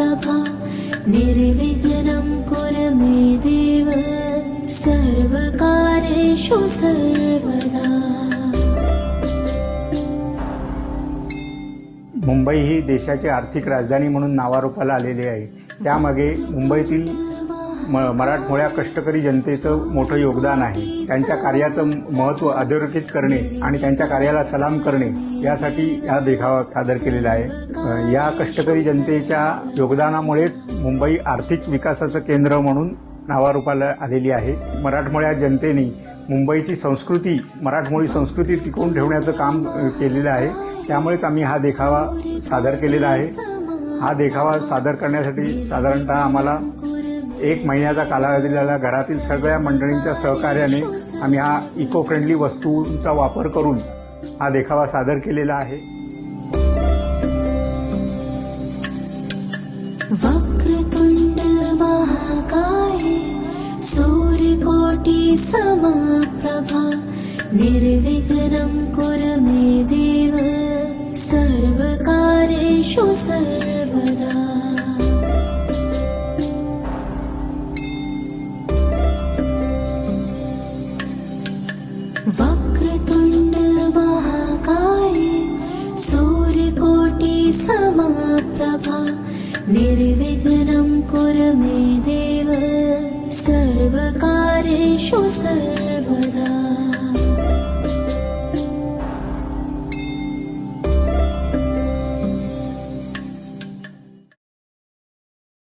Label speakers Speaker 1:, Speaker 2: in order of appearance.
Speaker 1: समप्रभा निर्विघ्नं कुरु मे देव सर्वकार्येषु सर्वदा।
Speaker 2: मुंबई ही देशाची आर्थिक राजधानी म्हणून नावारूपाला आलेली आहे। त्यामागे मुंबईतील मराठमोळ्या कष्टकरी जनतेचं मोठं योगदान आहे। त्यांच्या कार्याचं महत्त्व अधोरेखित करणे आणि त्यांच्या कार्याला सलाम करणे यासाठी हा देखावा सादर केलेला आहे। या कष्टकरी जनतेच्या योगदानामुळेच मुंबई आर्थिक विकासाचं केंद्र म्हणून नावारूपाला आलेली आहे। मराठमोळ्या जनतेने मुंबईची संस्कृती, मराठमोळी संस्कृती टिकवून ठेवण्याचं काम केलेलं आहे। त्यामुळेच आम्ही हा देखावा सादर केलेला आहे। हा देखावा सादर करण्यासाठी साधारणतः आम्हाला 1 महिन्याचा कालावधी दिलेला। घरातील सगळ्या मंडळींच्या सहकार्याने आम्ही हा इको फ्रेंडली वस्तूंचा वापर करून हा देखावा सादर केलेला आहे।
Speaker 1: वक्रतुंड महाकाय सूर्यकोटि समप्रभा निर्विघ्नं कुरु मे देव सर्वकार्येषु सर्वदा। वक्रतुंड महाकाय सूर्यकोटि समप्रभा निर्विघ्नं कुरु मे देव सर्वकार्येषु सर्वदा।